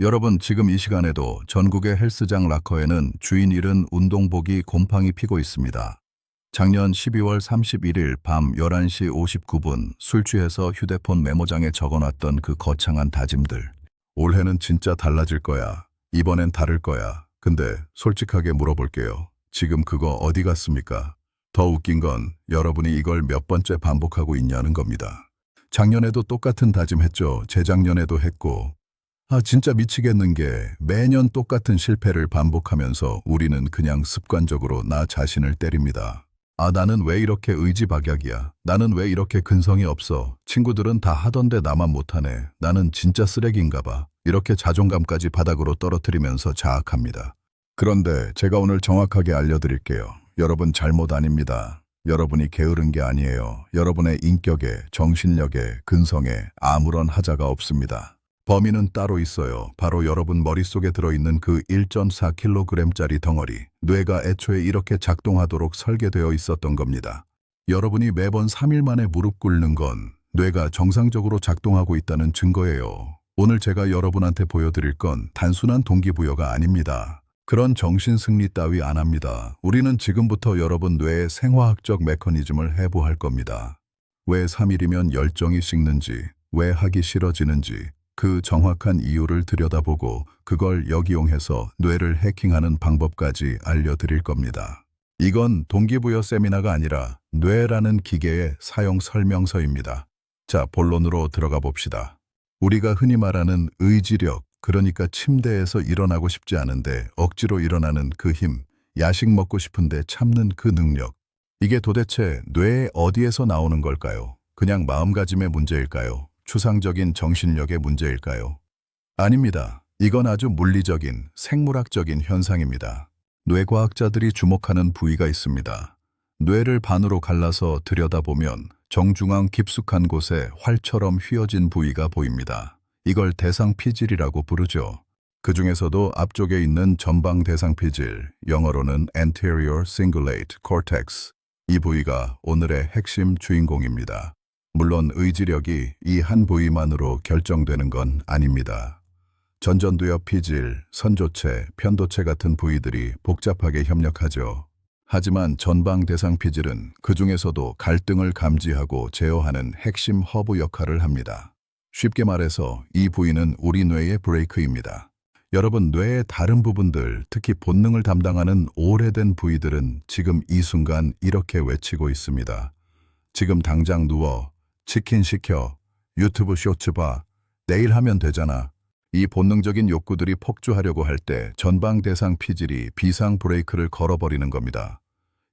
여러분, 지금 이 시간에도 전국의 헬스장 락커에는 주인 잃은 운동복이 곰팡이 피고 있습니다. 작년 12월 31일 밤 11시 59분 술 취해서 휴대폰 메모장에 적어놨던 그 거창한 다짐들. 올해는 진짜 달라질 거야. 이번엔 다를 거야. 근데 솔직하게 물어볼게요. 지금 그거 어디 갔습니까? 더 웃긴 건 여러분이 이걸 몇 번째 반복하고 있냐는 겁니다. 작년에도 똑같은 다짐했죠. 재작년에도 했고. 진짜 미치겠는 게 매년 똑같은 실패를 반복하면서 우리는 그냥 습관적으로 나 자신을 때립니다. 나는 왜 이렇게 의지박약이야? 나는 왜 이렇게 근성이 없어? 친구들은 다 하던데 나만 못하네. 나는 진짜 쓰레기인가 봐. 이렇게 자존감까지 바닥으로 떨어뜨리면서 자학합니다. 그런데 제가 오늘 정확하게 알려드릴게요. 여러분 잘못 아닙니다. 여러분이 게으른 게 아니에요. 여러분의 인격에, 정신력에, 근성에 아무런 하자가 없습니다. 범인은 따로 있어요. 바로 여러분 머릿속에 들어있는 그 1.4kg짜리 덩어리. 뇌가 애초에 이렇게 작동하도록 설계되어 있었던 겁니다. 여러분이 매번 3일 만에 무릎 꿇는 건 뇌가 정상적으로 작동하고 있다는 증거예요. 오늘 제가 여러분한테 보여드릴 건 단순한 동기부여가 아닙니다. 그런 정신승리 따위 안 합니다. 우리는 지금부터 여러분 뇌의 생화학적 메커니즘을 해부할 겁니다. 왜 3일이면 열정이 식는지, 왜 하기 싫어지는지, 그 정확한 이유를 들여다보고 그걸 역이용해서 뇌를 해킹하는 방법까지 알려드릴 겁니다. 이건 동기부여 세미나가 아니라 뇌라는 기계의 사용 설명서입니다. 자, 본론으로 들어가 봅시다. 우리가 흔히 말하는 의지력, 그러니까 침대에서 일어나고 싶지 않은데 억지로 일어나는 그 힘, 야식 먹고 싶은데 참는 그 능력. 이게 도대체 뇌의 어디에서 나오는 걸까요? 그냥 마음가짐의 문제일까요? 추상적인 정신력의 문제일까요? 아닙니다. 이건 아주 물리적인, 생물학적인 현상입니다. 뇌과학자들이 주목하는 부위가 있습니다. 뇌를 반으로 갈라서 들여다보면 정중앙 깊숙한 곳에 활처럼 휘어진 부위가 보입니다. 이걸 대상피질이라고 부르죠. 그 중에서도 앞쪽에 있는 전방 대상피질, 영어로는 anterior cingulate cortex, 이 부위가 오늘의 핵심 주인공입니다. 물론 의지력이 이 한 부위만으로 결정되는 건 아닙니다. 전전두엽 피질, 선조체, 편도체 같은 부위들이 복잡하게 협력하죠. 하지만 전방 대상 피질은 그 중에서도 갈등을 감지하고 제어하는 핵심 허브 역할을 합니다. 쉽게 말해서 이 부위는 우리 뇌의 브레이크입니다. 여러분, 뇌의 다른 부분들, 특히 본능을 담당하는 오래된 부위들은 지금 이 순간 이렇게 외치고 있습니다. 지금 당장 누워. 치킨 시켜, 유튜브 쇼츠 봐, 내일 하면 되잖아. 이 본능적인 욕구들이 폭주하려고 할 때 전방 대상 피질이 비상 브레이크를 걸어버리는 겁니다.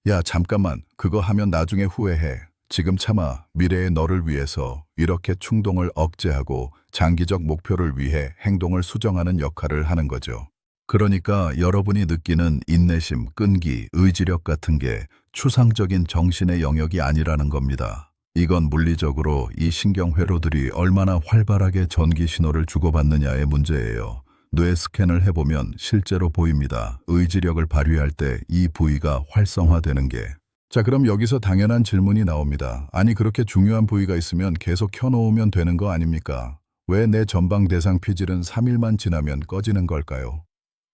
야, 잠깐만, 그거 하면 나중에 후회해. 지금 참아, 미래의 너를 위해서. 이렇게 충동을 억제하고 장기적 목표를 위해 행동을 수정하는 역할을 하는 거죠. 그러니까 여러분이 느끼는 인내심, 끈기, 의지력 같은 게 추상적인 정신의 영역이 아니라는 겁니다. 이건 물리적으로 이 신경회로들이 얼마나 활발하게 전기 신호를 주고받느냐의 문제예요. 뇌 스캔을 해보면 실제로 보입니다. 의지력을 발휘할 때 이 부위가 활성화되는 게. 자, 그럼 여기서 당연한 질문이 나옵니다. 아니, 그렇게 중요한 부위가 있으면 계속 켜놓으면 되는 거 아닙니까? 왜 내 전방 대상 피질은 3일만 지나면 꺼지는 걸까요?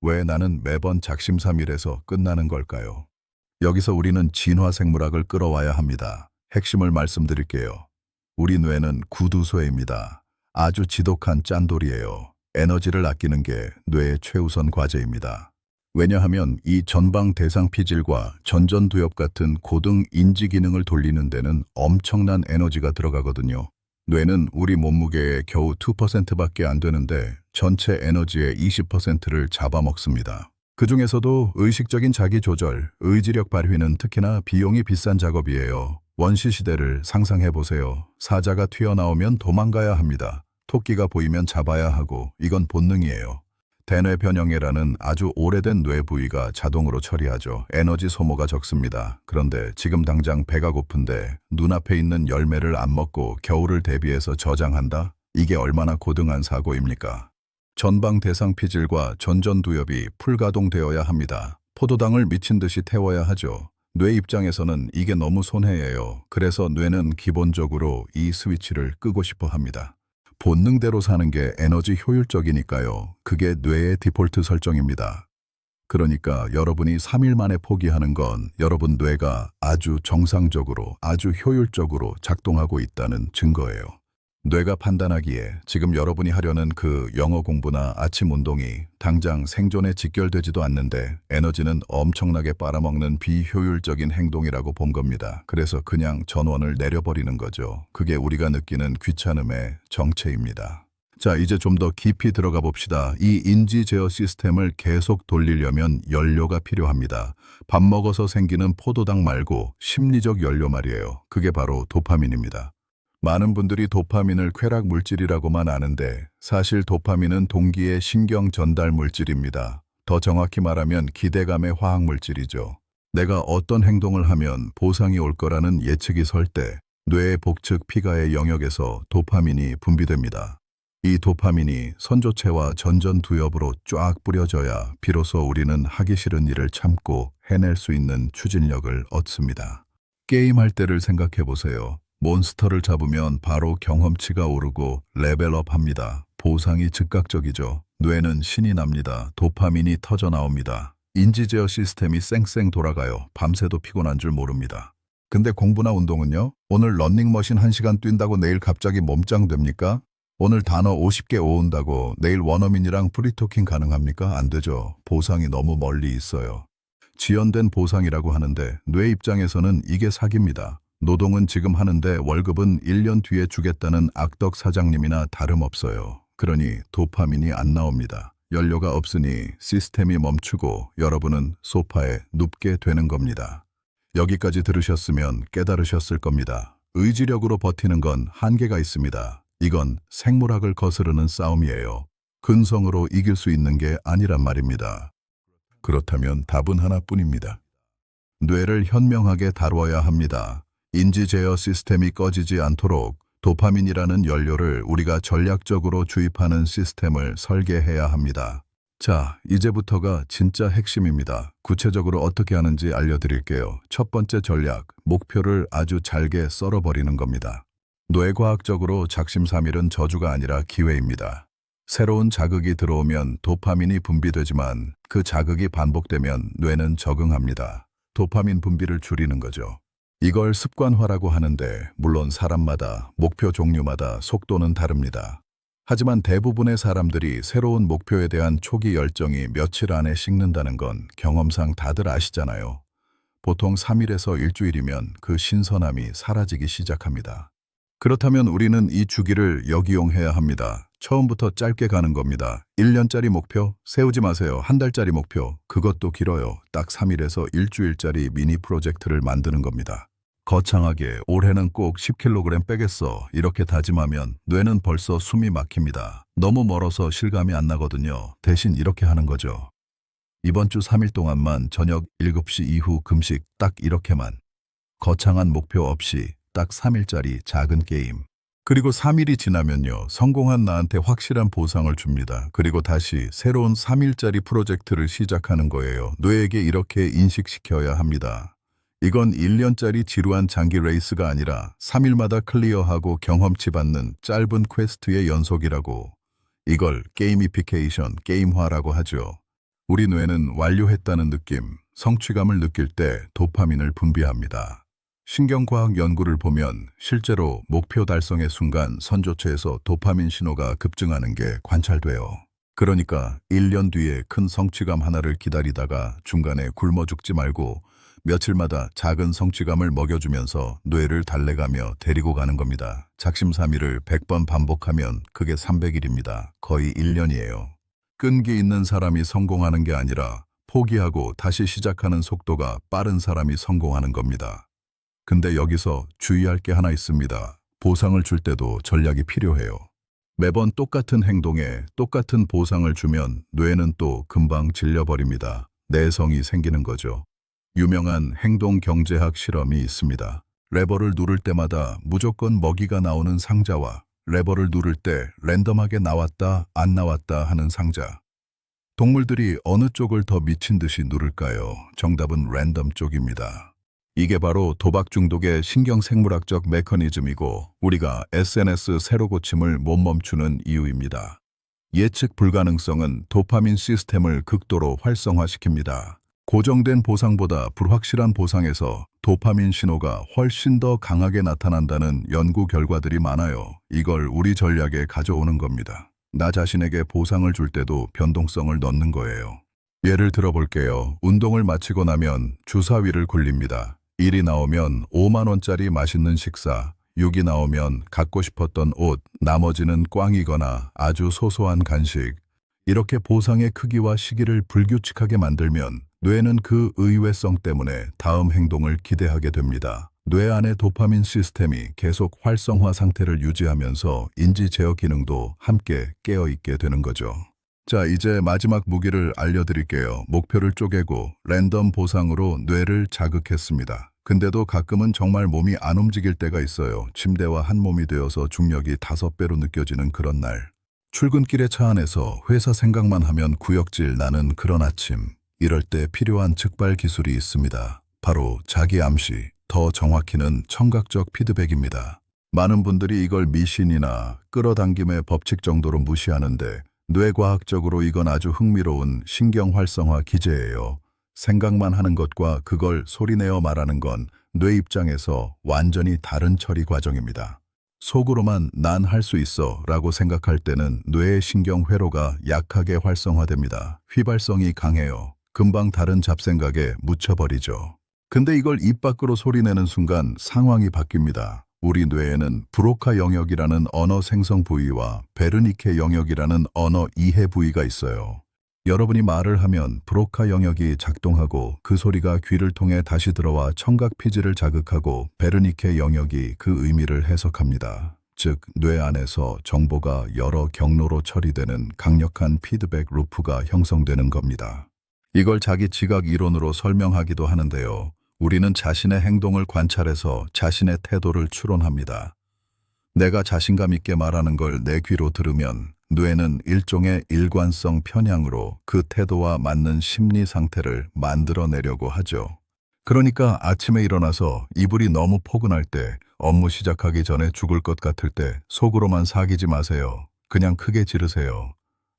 왜 나는 매번 작심삼일에서 끝나는 걸까요? 여기서 우리는 진화 생물학을 끌어와야 합니다. 핵심을 말씀드릴게요. 우리 뇌는 구두쇠입니다. 아주 지독한 짠돌이에요. 에너지를 아끼는 게 뇌의 최우선 과제입니다. 왜냐하면 이 전방 대상 피질과 전전두엽 같은 고등 인지 기능을 돌리는 데는 엄청난 에너지가 들어가거든요. 뇌는 우리 몸무게의 겨우 2%밖에 안 되는데 전체 에너지의 20%를 잡아먹습니다. 그 중에서도 의식적인 자기 조절, 의지력 발휘는 특히나 비용이 비싼 작업이에요. 원시시대를 상상해보세요. 사자가 튀어나오면 도망가야 합니다. 토끼가 보이면 잡아야 하고, 이건 본능이에요. 대뇌 변형애라는 아주 오래된 뇌 부위가 자동으로 처리하죠. 에너지 소모가 적습니다. 그런데 지금 당장 배가 고픈데 눈앞에 있는 열매를 안 먹고 겨울을 대비해서 저장한다? 이게 얼마나 고등한 사고입니까? 전방 대상 피질과 전전두엽이 풀가동되어야 합니다. 포도당을 미친 듯이 태워야 하죠. 뇌 입장에서는 이게 너무 손해예요. 그래서 뇌는 기본적으로 이 스위치를 끄고 싶어 합니다. 본능대로 사는 게 에너지 효율적이니까요. 그게 뇌의 디폴트 설정입니다. 그러니까 여러분이 3일 만에 포기하는 건 여러분 뇌가 아주 정상적으로, 아주 효율적으로 작동하고 있다는 증거예요. 뇌가 판단하기에 지금 여러분이 하려는 그 영어 공부나 아침 운동이 당장 생존에 직결되지도 않는데 에너지는 엄청나게 빨아먹는 비효율적인 행동이라고 본 겁니다. 그래서 그냥 전원을 내려버리는 거죠. 그게 우리가 느끼는 귀찮음의 정체입니다. 자, 이제 좀 더 깊이 들어가 봅시다. 이 인지 제어 시스템을 계속 돌리려면 연료가 필요합니다. 밥 먹어서 생기는 포도당 말고 심리적 연료 말이에요. 그게 바로 도파민입니다. 많은 분들이 도파민을 쾌락 물질이라고만 아는데 사실 도파민은 동기의 신경 전달 물질입니다. 더 정확히 말하면 기대감의 화학 물질이죠. 내가 어떤 행동을 하면 보상이 올 거라는 예측이 설 때 뇌의 복측 피가의 영역에서 도파민이 분비됩니다. 이 도파민이 선조체와 전전두엽으로 쫙 뿌려져야 비로소 우리는 하기 싫은 일을 참고 해낼 수 있는 추진력을 얻습니다. 게임할 때를 생각해 보세요. 몬스터를 잡으면 바로 경험치가 오르고 레벨업합니다. 보상이 즉각적이죠. 뇌는 신이 납니다. 도파민이 터져 나옵니다. 인지제어 시스템이 쌩쌩 돌아가요. 밤새도 피곤한 줄 모릅니다. 근데 공부나 운동은요? 오늘 런닝머신 1시간 뛴다고 내일 갑자기 몸짱 됩니까? 오늘 단어 50개 외운다고 내일 원어민이랑 프리토킹 가능합니까? 안 되죠. 보상이 너무 멀리 있어요. 지연된 보상이라고 하는데 뇌 입장에서는 이게 사기입니다. 노동은 지금 하는데 월급은 1년 뒤에 주겠다는 악덕 사장님이나 다름없어요. 그러니 도파민이 안 나옵니다. 연료가 없으니 시스템이 멈추고 여러분은 소파에 눕게 되는 겁니다. 여기까지 들으셨으면 깨달으셨을 겁니다. 의지력으로 버티는 건 한계가 있습니다. 이건 생물학을 거스르는 싸움이에요. 근성으로 이길 수 있는 게 아니란 말입니다. 그렇다면 답은 하나뿐입니다. 뇌를 현명하게 다루어야 합니다. 인지 제어 시스템이 꺼지지 않도록 도파민이라는 연료를 우리가 전략적으로 주입하는 시스템을 설계해야 합니다. 자, 이제부터가 진짜 핵심입니다. 구체적으로 어떻게 하는지 알려드릴게요. 첫 번째 전략, 목표를 아주 잘게 썰어버리는 겁니다. 뇌과학적으로 작심삼일은 저주가 아니라 기회입니다. 새로운 자극이 들어오면 도파민이 분비되지만 그 자극이 반복되면 뇌는 적응합니다. 도파민 분비를 줄이는 거죠. 이걸 습관화라고 하는데 물론 사람마다, 목표 종류마다 속도는 다릅니다. 하지만 대부분의 사람들이 새로운 목표에 대한 초기 열정이 며칠 안에 식는다는 건 경험상 다들 아시잖아요. 보통 3일에서 일주일이면 그 신선함이 사라지기 시작합니다. 그렇다면 우리는 이 주기를 역이용해야 합니다. 처음부터 짧게 가는 겁니다. 1년짜리 목표 세우지 마세요. 한 달짜리 목표, 그것도 길어요. 딱 3일에서 일주일짜리 미니 프로젝트를 만드는 겁니다. 거창하게 올해는 꼭 10kg 빼겠어 이렇게 다짐하면 뇌는 벌써 숨이 막힙니다. 너무 멀어서 실감이 안 나거든요. 대신 이렇게 하는 거죠. 이번 주 3일 동안만 저녁 7시 이후 금식 딱 이렇게만. 거창한 목표 없이 딱 3일짜리 작은 게임. 그리고 3일이 지나면요. 성공한 나한테 확실한 보상을 줍니다. 그리고 다시 새로운 3일짜리 프로젝트를 시작하는 거예요. 뇌에게 이렇게 인식시켜야 합니다. 이건 1년짜리 지루한 장기 레이스가 아니라 3일마다 클리어하고 경험치 받는 짧은 퀘스트의 연속이라고. 이걸 게이미피케이션, 게임화라고 하죠. 우리 뇌는 완료했다는 느낌, 성취감을 느낄 때 도파민을 분비합니다. 신경과학 연구를 보면 실제로 목표 달성의 순간 선조체에서 도파민 신호가 급증하는 게 관찰돼요. 그러니까 1년 뒤에 큰 성취감 하나를 기다리다가 중간에 굶어 죽지 말고 며칠마다 작은 성취감을 먹여주면서 뇌를 달래가며 데리고 가는 겁니다. 작심삼일을 100번 반복하면 그게 300일입니다. 거의 1년이에요. 끈기 있는 사람이 성공하는 게 아니라 포기하고 다시 시작하는 속도가 빠른 사람이 성공하는 겁니다. 근데 여기서 주의할 게 하나 있습니다. 보상을 줄 때도 전략이 필요해요. 매번 똑같은 행동에 똑같은 보상을 주면 뇌는 또 금방 질려버립니다. 내성이 생기는 거죠. 유명한 행동 경제학 실험이 있습니다. 레버를 누를 때마다 무조건 먹이가 나오는 상자와 레버를 누를 때 랜덤하게 나왔다, 안 나왔다 하는 상자. 동물들이 어느 쪽을 더 미친 듯이 누를까요? 정답은 랜덤 쪽입니다. 이게 바로 도박 중독의 신경생물학적 메커니즘이고 우리가 SNS 세로 고침을 못 멈추는 이유입니다. 예측 불가능성은 도파민 시스템을 극도로 활성화시킵니다. 고정된 보상보다 불확실한 보상에서 도파민 신호가 훨씬 더 강하게 나타난다는 연구 결과들이 많아요. 이걸 우리 전략에 가져오는 겁니다. 나 자신에게 보상을 줄 때도 변동성을 넣는 거예요. 예를 들어볼게요. 운동을 마치고 나면 주사위를 굴립니다. 1이 나오면 5만 원짜리 맛있는 식사, 6이 나오면 갖고 싶었던 옷, 나머지는 꽝이거나 아주 소소한 간식. 이렇게 보상의 크기와 시기를 불규칙하게 만들면 뇌는 그 의외성 때문에 다음 행동을 기대하게 됩니다. 뇌 안의 도파민 시스템이 계속 활성화 상태를 유지하면서 인지 제어 기능도 함께 깨어있게 되는 거죠. 자, 이제 마지막 무기를 알려드릴게요. 목표를 쪼개고 랜덤 보상으로 뇌를 자극했습니다. 근데도 가끔은 정말 몸이 안 움직일 때가 있어요. 침대와 한 몸이 되어서 중력이 5배로 느껴지는 그런 날. 출근길의 차 안에서 회사 생각만 하면 구역질 나는 그런 아침. 이럴 때 필요한 즉발 기술이 있습니다. 바로 자기 암시, 더 정확히는 청각적 피드백입니다. 많은 분들이 이걸 미신이나 끌어당김의 법칙 정도로 무시하는데 뇌과학적으로 이건 아주 흥미로운 신경 활성화 기제예요. 생각만 하는 것과 그걸 소리내어 말하는 건 뇌 입장에서 완전히 다른 처리 과정입니다. 속으로만 난 할 수 있어 라고 생각할 때는 뇌의 신경 회로가 약하게 활성화됩니다. 휘발성이 강해요. 금방 다른 잡생각에 묻혀버리죠. 근데 이걸 입 밖으로 소리내는 순간 상황이 바뀝니다. 우리 뇌에는 브로카 영역이라는 언어 생성 부위와 베르니케 영역이라는 언어 이해 부위가 있어요. 여러분이 말을 하면 브로카 영역이 작동하고 그 소리가 귀를 통해 다시 들어와 청각 피지를 자극하고 베르니케 영역이 그 의미를 해석합니다. 즉, 뇌 안에서 정보가 여러 경로로 처리되는 강력한 피드백 루프가 형성되는 겁니다. 이걸 자기 지각 이론으로 설명하기도 하는데요. 우리는 자신의 행동을 관찰해서 자신의 태도를 추론합니다. 내가 자신감 있게 말하는 걸 내 귀로 들으면 뇌는 일종의 일관성 편향으로 그 태도와 맞는 심리 상태를 만들어내려고 하죠. 그러니까 아침에 일어나서 이불이 너무 포근할 때, 업무 시작하기 전에 죽을 것 같을 때 속으로만 사귀지 마세요. 그냥 크게 지르세요.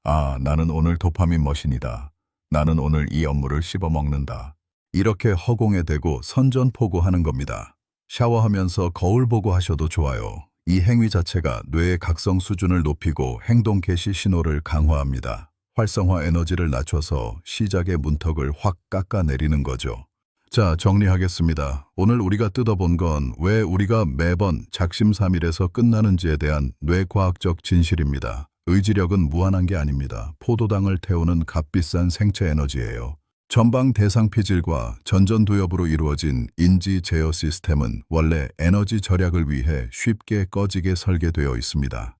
아, 나는 오늘 도파민 머신이다. 나는 오늘 이 업무를 씹어먹는다. 이렇게 허공에 대고 선전포고하는 겁니다. 샤워하면서 거울 보고 하셔도 좋아요. 이 행위 자체가 뇌의 각성 수준을 높이고 행동 개시 신호를 강화합니다. 활성화 에너지를 낮춰서 시작의 문턱을 확 깎아내리는 거죠. 자, 정리하겠습니다. 오늘 우리가 뜯어본 건 왜 우리가 매번 작심삼일에서 끝나는지에 대한 뇌과학적 진실입니다. 의지력은 무한한 게 아닙니다. 포도당을 태우는 값비싼 생체 에너지예요. 전방 대상 피질과 전전두엽으로 이루어진 인지 제어 시스템은 원래 에너지 절약을 위해 쉽게 꺼지게 설계되어 있습니다.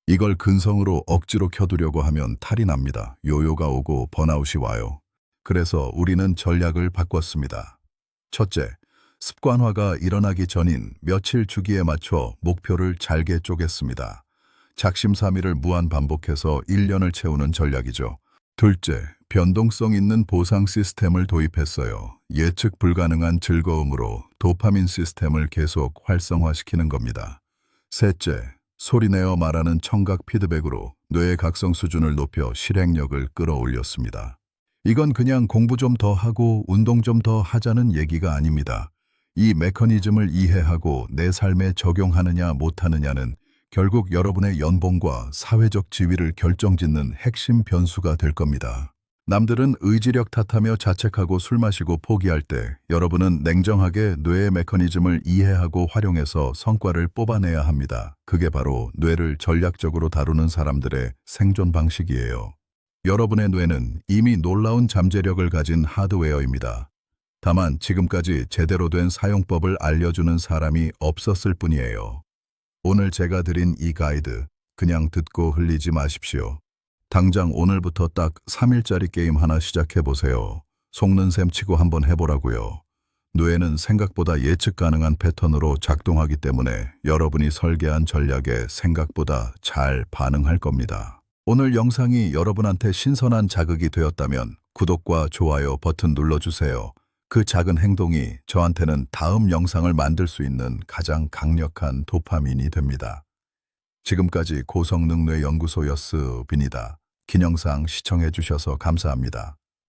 이걸 근성으로 억지로 켜두려고 하면 탈이 납니다. 요요가 오고 번아웃이 와요. 그래서 우리는 전략을 바꿨습니다. 첫째, 습관화가 일어나기 전인 며칠 주기에 맞춰 목표를 잘게 쪼갰습니다. 작심삼일을 무한 반복해서 1년을 채우는 전략이죠. 둘째, 변동성 있는 보상 시스템을 도입했어요. 예측 불가능한 즐거움으로 도파민 시스템을 계속 활성화시키는 겁니다. 셋째, 소리내어 말하는 청각 피드백으로 뇌의 각성 수준을 높여 실행력을 끌어올렸습니다. 이건 그냥 공부 좀 더 하고 운동 좀 더 하자는 얘기가 아닙니다. 이 메커니즘을 이해하고 내 삶에 적용하느냐 못하느냐는 결국 여러분의 연봉과 사회적 지위를 결정짓는 핵심 변수가 될 겁니다. 남들은 의지력 탓하며 자책하고 술 마시고 포기할 때 여러분은 냉정하게 뇌의 메커니즘을 이해하고 활용해서 성과를 뽑아내야 합니다. 그게 바로 뇌를 전략적으로 다루는 사람들의 생존 방식이에요. 여러분의 뇌는 이미 놀라운 잠재력을 가진 하드웨어입니다. 다만 지금까지 제대로 된 사용법을 알려주는 사람이 없었을 뿐이에요. 오늘 제가 드린 이 가이드 그냥 듣고 흘리지 마십시오. 당장 오늘부터 딱 3일짜리 게임 하나 시작해보세요. 속는 셈 치고 한번 해보라고요. 뇌는 생각보다 예측 가능한 패턴으로 작동하기 때문에 여러분이 설계한 전략에 생각보다 잘 반응할 겁니다. 오늘 영상이 여러분한테 신선한 자극이 되었다면 구독과 좋아요 버튼 눌러주세요. 그 작은 행동이 저한테는 다음 영상을 만들 수 있는 가장 강력한 도파민이 됩니다. 지금까지 고성능뇌 연구소였습니다. 긴 영상 시청해 주셔서 감사합니다.